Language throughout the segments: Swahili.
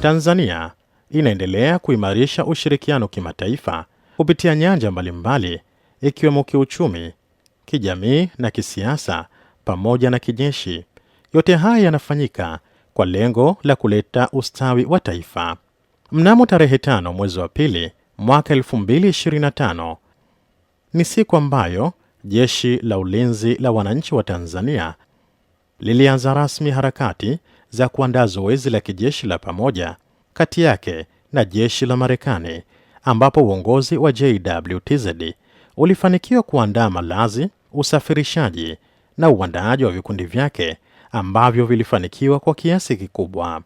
Tanzania inaendelea kuimarisha ushirikiano kimataifa kupitia nyanja mbalimbali ikiwemo kiuchumi, kijamii na kisiasa pamoja na kijeshi. Yote haya yanafanyika kwa lengo la kuleta ustawi wa taifa. Mnamo tarehe 5 mwezi wa pili mwaka 2025 ni siku ambayo Jeshi la Ulinzi la Wananchi wa Tanzania lilianza rasmi harakati za kuandaa zoezi la kijeshi la pamoja kati yake na jeshi la Marekani, ambapo uongozi wa JWTZ ulifanikiwa kuandaa malazi, usafirishaji na uandaaji wa vikundi vyake ambavyo vilifanikiwa kwa kiasi kikubwa.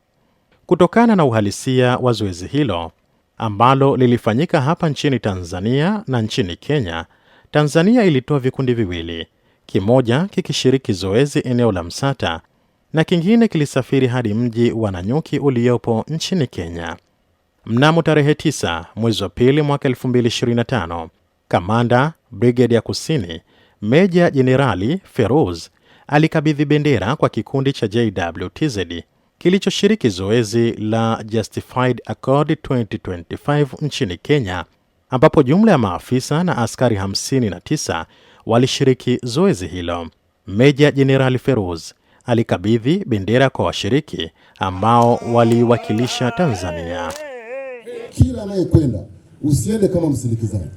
Kutokana na uhalisia wa zoezi hilo ambalo lilifanyika hapa nchini Tanzania na nchini Kenya, Tanzania ilitoa vikundi viwili, kimoja kikishiriki zoezi eneo la Msata na kingine kilisafiri hadi mji wa Nanyuki uliopo nchini Kenya. Mnamo tarehe 9 mwezi wa pili mwaka 2025, Kamanda Brigade ya Kusini Meja Jenerali Feroz alikabidhi bendera kwa kikundi cha JWTZ kilichoshiriki zoezi la Justified Accord 2025 nchini Kenya, ambapo jumla ya maafisa na askari 59 walishiriki zoezi hilo. Meja Jenerali Feroz alikabidhi bendera kwa washiriki ambao waliwakilisha Tanzania. Kila anayekwenda usiende kama msindikizaji,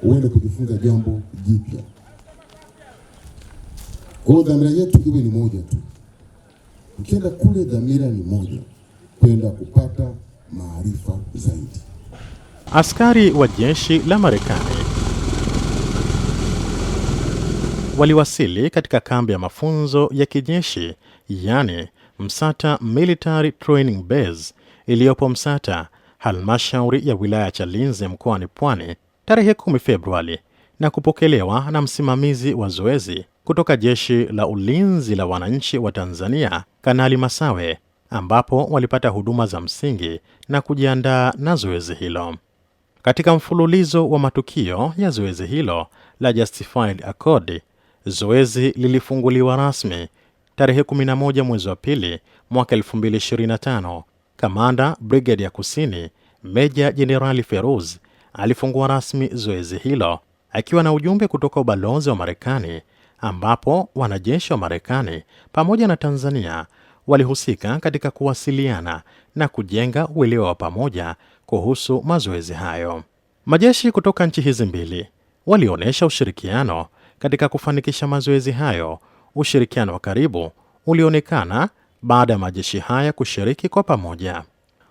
uende kujifunza jambo jipya. Kwa dhamira yetu iwe ni moja tu. Ukienda kule dhamira ni moja, kwenda kupata maarifa zaidi. Askari wa jeshi la Marekani waliwasili katika kambi ya mafunzo ya kijeshi, yani Msata Military Training Base iliyopo Msata, halmashauri ya wilaya Chalinze mkoani Pwani, tarehe 10 Februari, na kupokelewa na msimamizi wa zoezi kutoka Jeshi la Ulinzi la Wananchi wa Tanzania, Kanali Masawe, ambapo walipata huduma za msingi na kujiandaa na zoezi hilo. Katika mfululizo wa matukio ya zoezi hilo la Justified Accord, zoezi lilifunguliwa rasmi tarehe 11 mwezi wa pili mwaka 2025. Kamanda Brigade ya Kusini Meja Jenerali Feroz alifungua rasmi zoezi hilo akiwa na ujumbe kutoka ubalozi wa Marekani, ambapo wanajeshi wa Marekani pamoja na Tanzania walihusika katika kuwasiliana na kujenga uelewa wa pamoja kuhusu mazoezi hayo. Majeshi kutoka nchi hizi mbili walionyesha ushirikiano katika kufanikisha mazoezi hayo. Ushirikiano wa karibu ulionekana baada ya majeshi haya kushiriki kwa pamoja.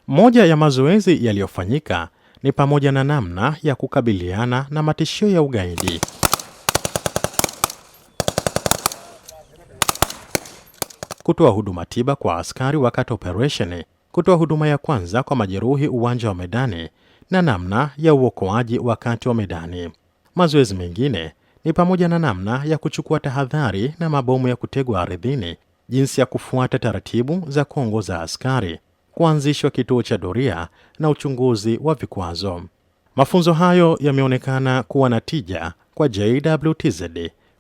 Moja ya mazoezi yaliyofanyika ni pamoja na namna ya kukabiliana na matishio ya ugaidi, kutoa huduma tiba kwa askari wakati operation, kutoa huduma ya kwanza kwa majeruhi uwanja wa medani na namna ya uokoaji wakati wa medani. Mazoezi mengine ni pamoja na namna ya kuchukua tahadhari na mabomu ya kutegwa ardhini, jinsi ya kufuata taratibu za kuongoza askari, kuanzishwa kituo cha doria na uchunguzi wa vikwazo. Mafunzo hayo yameonekana kuwa na tija kwa JWTZ,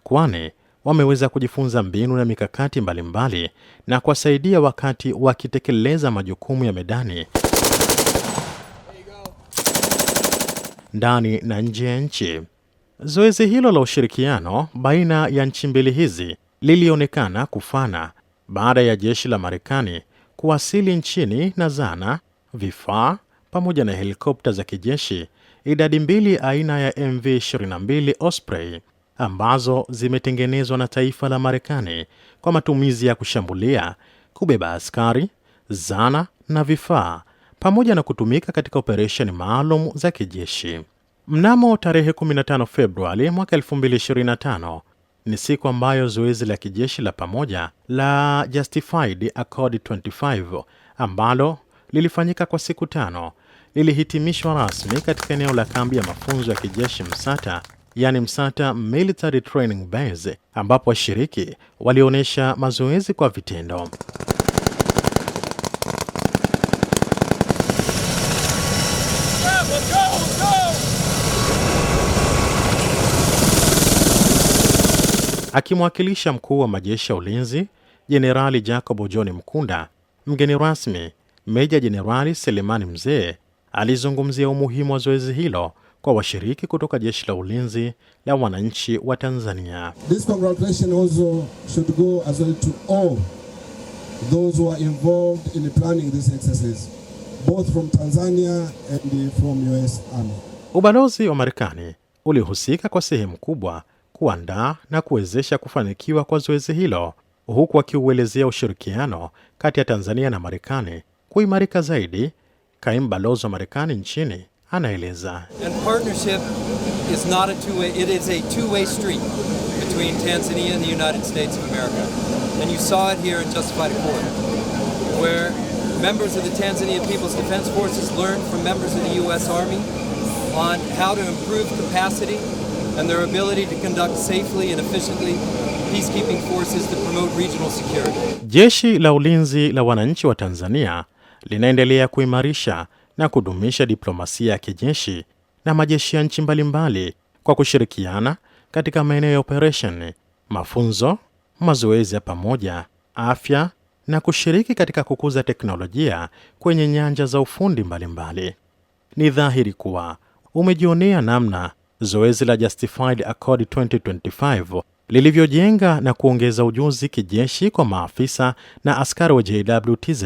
kwani wameweza kujifunza mbinu na mikakati mbalimbali na kuwasaidia wakati wakitekeleza majukumu ya medani ndani na nje ya nchi. Zoezi hilo la ushirikiano baina ya nchi mbili hizi lilionekana kufana baada ya jeshi la Marekani kuwasili nchini na zana, vifaa pamoja na helikopta za kijeshi idadi mbili aina ya MV-22 Osprey ambazo zimetengenezwa na taifa la Marekani kwa matumizi ya kushambulia, kubeba askari, zana na vifaa pamoja na kutumika katika operesheni maalum za kijeshi. Mnamo tarehe 15 Februari mwaka 2025 ni siku ambayo zoezi la kijeshi la pamoja la Justified Accord 25 ambalo lilifanyika kwa siku 5 lilihitimishwa rasmi katika eneo la kambi ya mafunzo ya kijeshi Msata, yani Msata Military Training Base, ambapo washiriki walionyesha mazoezi kwa vitendo. Akimwakilisha mkuu wa majeshi ya ulinzi Jenerali Jacob John Mkunda, mgeni rasmi Meja Jenerali Selemani Mzee alizungumzia umuhimu wa zoezi hilo kwa washiriki kutoka Jeshi la Ulinzi la Wananchi wa Tanzania. This congratulation also should go as well to all those who are involved in planning this exercise, both from Tanzania and from US Army. Ubalozi wa Marekani ulihusika kwa sehemu kubwa kuandaa na kuwezesha kufanikiwa kwa zoezi hilo, huku akiuelezea ushirikiano kati ya Tanzania na Marekani kuimarika zaidi. Kaimu balozi wa Marekani nchini anaeleza. And partnership is not a two-way, it is a two-way street between Tanzania and the United States of America. And you saw it here in Justified Accord, where members of the Tanzania People's Defense Forces learned from members of the US Army on how to improve capacity and their ability to conduct safely and efficiently peacekeeping forces to promote regional security. Jeshi la Ulinzi la Wananchi wa Tanzania linaendelea kuimarisha na kudumisha diplomasia ya kijeshi na majeshi ya nchi mbalimbali kwa kushirikiana katika maeneo ya operation, mafunzo, mazoezi ya pamoja, afya na kushiriki katika kukuza teknolojia kwenye nyanja za ufundi mbalimbali. Ni dhahiri kuwa umejionea namna zoezi la Justified Accord 2025 lilivyojenga na kuongeza ujuzi kijeshi kwa maafisa na askari wa JWTZ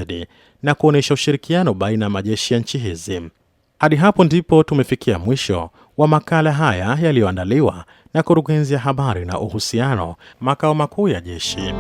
na kuonesha ushirikiano baina ya majeshi ya nchi hizi. Hadi hapo ndipo tumefikia mwisho wa makala haya yaliyoandaliwa na Kurugenzi ya Habari na Uhusiano, Makao Makuu ya Jeshi.